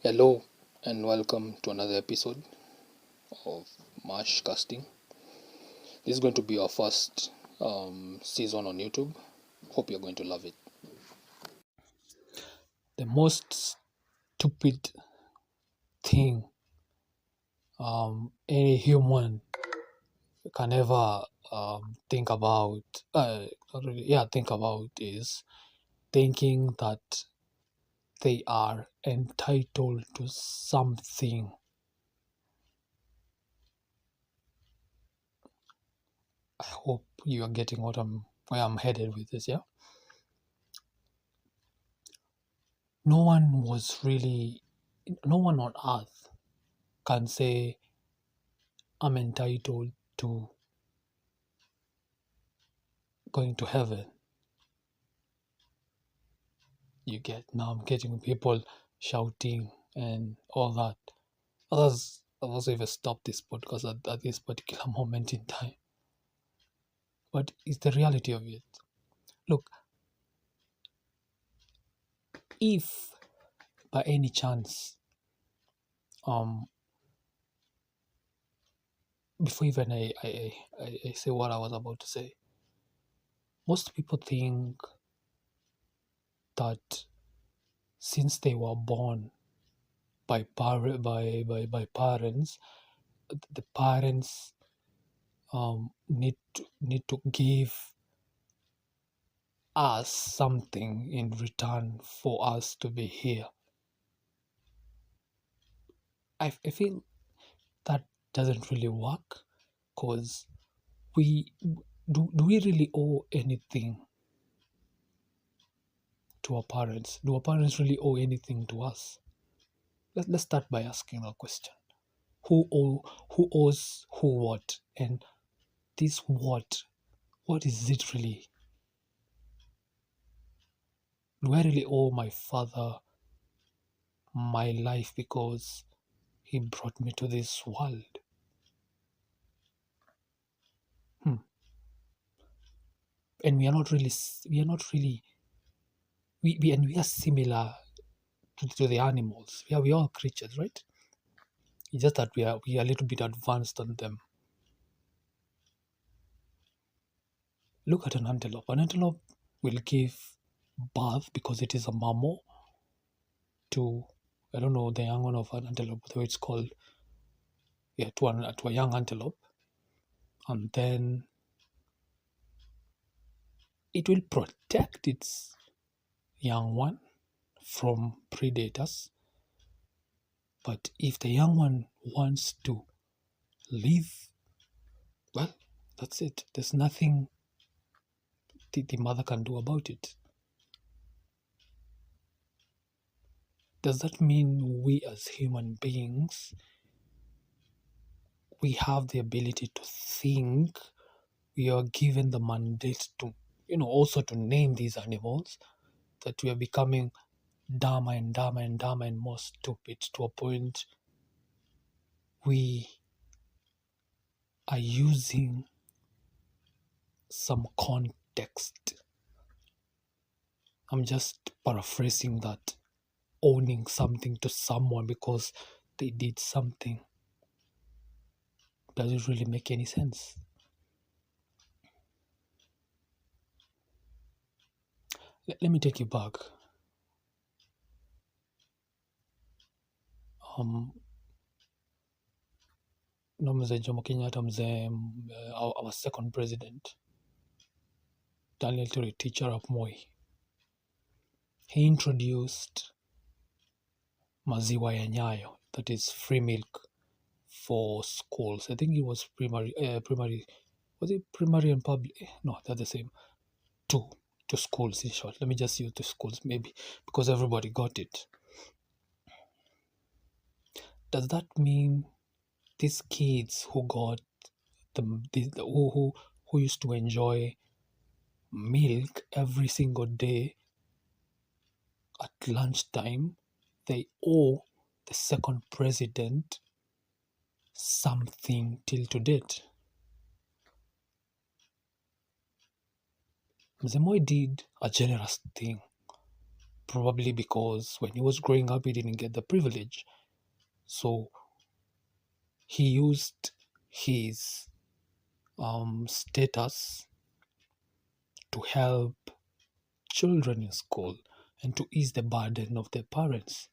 Hello and welcome to another episode of Marsh Casting. This is going to be our first season on YouTube. Hope you're going to love it. The most stupid thing any human can ever think about, think about is thinking that they are entitled to something. I hope you are getting where I'm headed with this. Yeah, no one on earth can say I'm entitled to going to heaven. You get now I'm getting people shouting and all that. Others have also even stopped this podcast at this particular moment in time. But it's the reality of it. Look, if by any chance, before even I say what I was about to say, most people think that since they were born by parents, the parents need to give us something in return for us to be here. I feel that doesn't really work, because do we really owe anything to our parents? Do our parents really owe anything to us? Let's start by asking that question. Who owes who what? And this what is it really? Do I really owe my father my life because he brought me to this world? And we are not really we are similar to the animals. We are all creatures, right? It's just that we are a little bit advanced on them. Look at an antelope. An antelope will give birth, because it is a mammal, to, I don't know the young one of an antelope, the way it's called, to a young antelope, and then it will protect its young one from predators. But if the young one wants to leave, well, that's it. There's nothing the mother can do about it. Does that mean we as human beings, we have the ability to think? We are given the mandate to, also to name these animals, that we are becoming dumber and dumber and dumber and more stupid, to a point we are using some context. I'm just paraphrasing that, owning something to someone because they did something. Does it really make any sense? Let me take you back. Mzee Jomo Kenyatta, our second president, Daniel Turi, teacher of Moi, he introduced maziwa ya Nyayo, that is free milk for schools. I think it was primary. Was it primary and public? No, they're the same. To schools, in short. Let me just use to schools, maybe, because everybody got it. Does that mean these kids who got who used to enjoy milk every single day at lunchtime, they owe the second president something till to date? Mzee Moi did a generous thing probably because when he was growing up, he didn't get the privilege. So he used his status to help children in school and to ease the burden of their parents.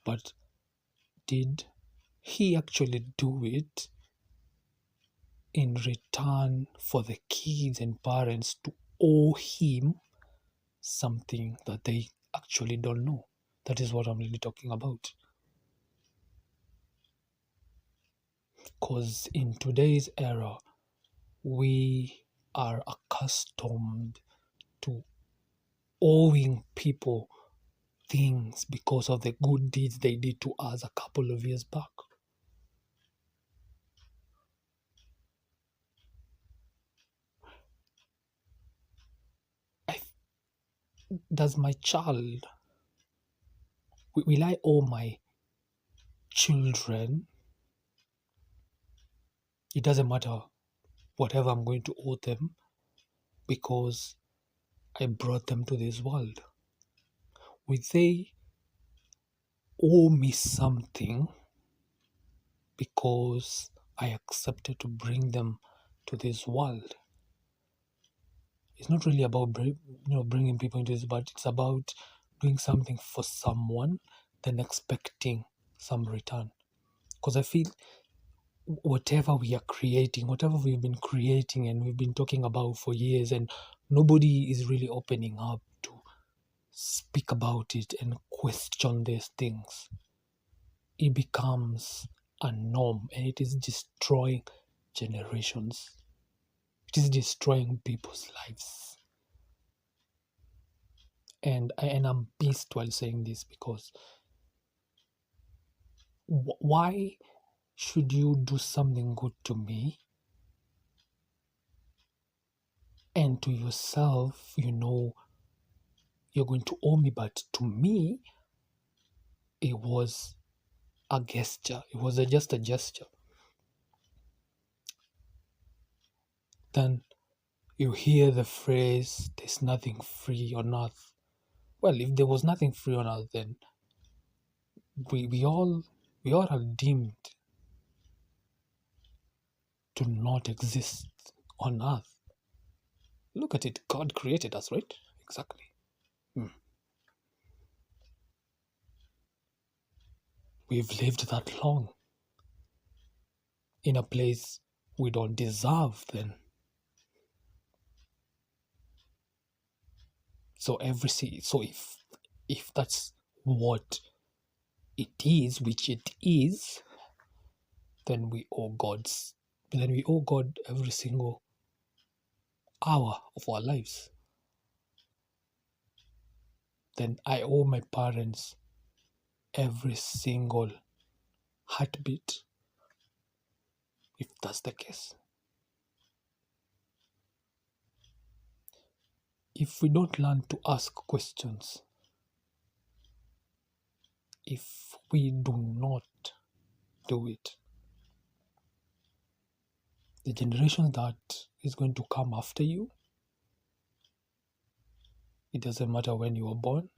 But did he actually do it in return for the kids and parents to owe him something that they actually don't know? That is what I'm really talking about. Because in today's era, we are accustomed to owing people things because of the good deeds they did to us a couple of years back. I, does my child, will I owe my children? It doesn't matter whatever I'm going to owe them because I brought them to this world. Will they owe me something because I accepted to bring them to this world? It's not really about bringing people into this, but it's about doing something for someone, then expecting some return. Because I feel whatever we are creating, whatever we've been creating and we've been talking about for years, and nobody is really opening up to speak about it and question these things, it becomes a norm and it is destroying generations. It is destroying people's lives. And I'm pissed while saying this because why should you do something good to me and to yourself, you're going to owe me, but to me, it was a gesture. It was just a gesture. Then you hear the phrase, there's nothing free on earth. Well, if there was nothing free on earth, then we all are deemed to not exist on earth. Look at it. God created us, right? Exactly. We've lived that long in a place we don't deserve then. So if that's what it is, which it is, then we owe God every single hour of our lives. Then I owe my parents every single heartbeat, if that's the case. If we don't learn to ask questions, if we do not do it, the generation that is going to come after you, it doesn't matter when you were born,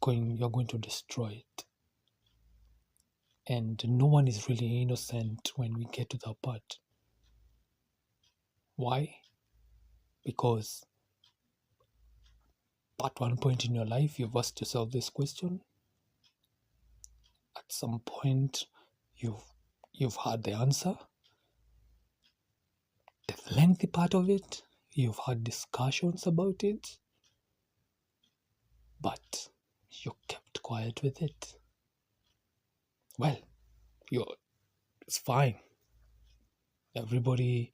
you're going to destroy it. And no one is really innocent when we get to that part. Why? Because at one point in your life, you've asked yourself this question. At some point, you've had the answer. The lengthy part of it, you've had discussions about it, but you kept quiet with it. Well, it's fine. Everybody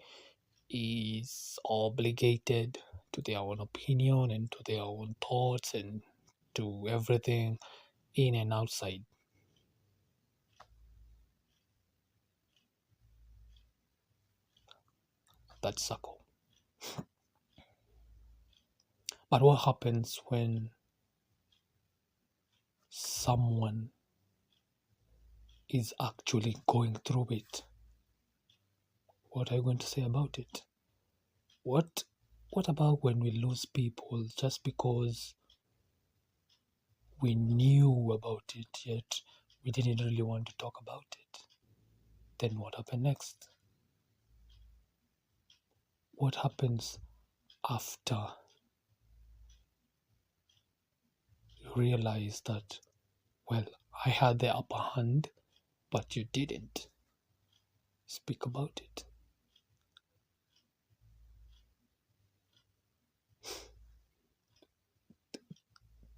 is obligated to their own opinion and to their own thoughts and to everything in and outside. That circle. But what happens when someone is actually going through it? What are you going to say about it? What What about when we lose people just because we knew about it, yet we didn't really want to talk about it? Then what happened next? What happens after you realize that, well, I had the upper hand, but you didn't speak about it?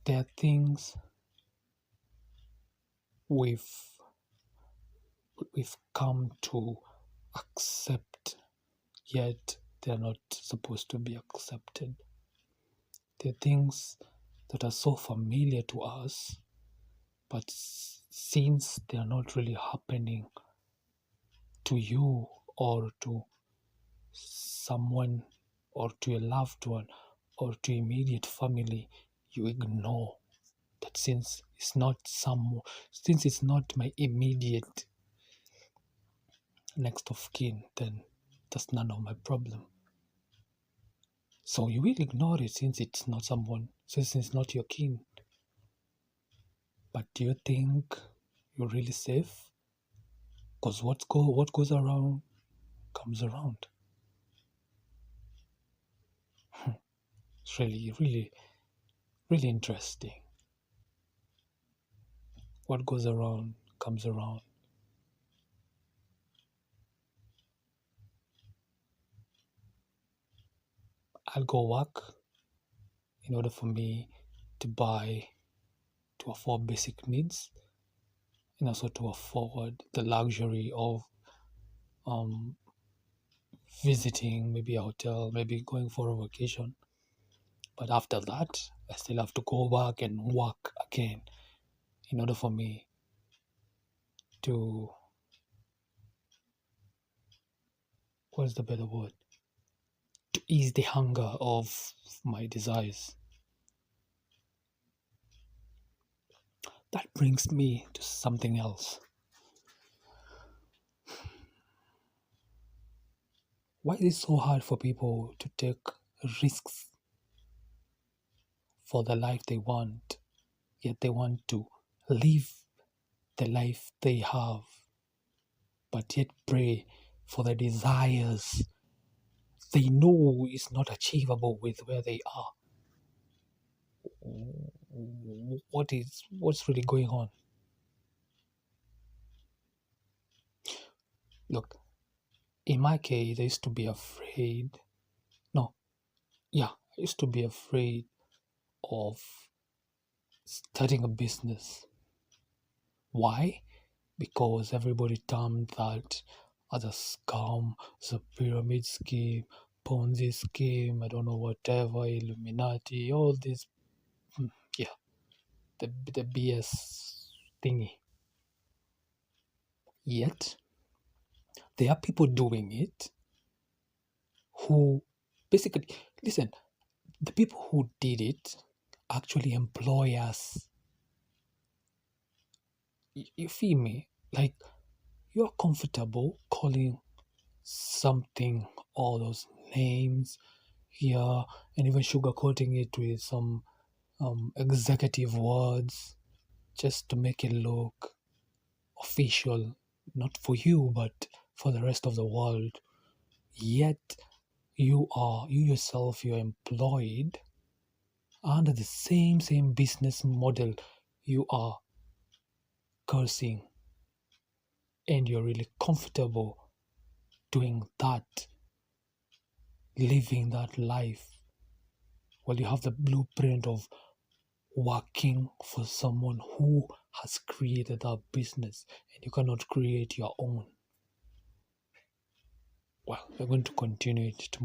There are things we've come to accept, yet they're not supposed to be accepted. There are things that are so familiar to us, but since they are not really happening to you or to someone or to a loved one or to immediate family, you ignore that. Since it's not my immediate next of kin, then that's none of my problem. So you will ignore it since it's not your kin. But do you think you're really safe? Because what goes around comes around. It's really, really, really interesting. What goes around comes around. I'll go work in order for me to afford basic needs, and also to afford the luxury of visiting maybe a hotel, maybe going for a vacation. But after that, I still have to go back and work again in order for me to, what's the better word? To ease the hunger of my desires. That brings me to something else. Why is it so hard for people to take risks for the life they want, yet they want to live the life they have, but yet pray for the desires they know is not achievable with where they are? What's really going on? Look, in my case, I used to be afraid. No, yeah, I used to be afraid of starting a business. Why? Because everybody termed that as a scam, as a pyramid scheme, Ponzi scheme, I don't know, whatever, Illuminati, all this, yeah, the BS thingy. Yet, there are people doing it who basically, listen, the people who did it actually employ us. You feel me? Like, you're comfortable calling something all those names here and even sugarcoating it with some executive words just to make it look official, not for you but for the rest of the world. Yet you yourself, you're employed under the same business model you are cursing, and you're really comfortable doing that, living that life. Well, you have the blueprint of working for someone who has created that business, and you cannot create your own. Well, we're going to continue it tomorrow.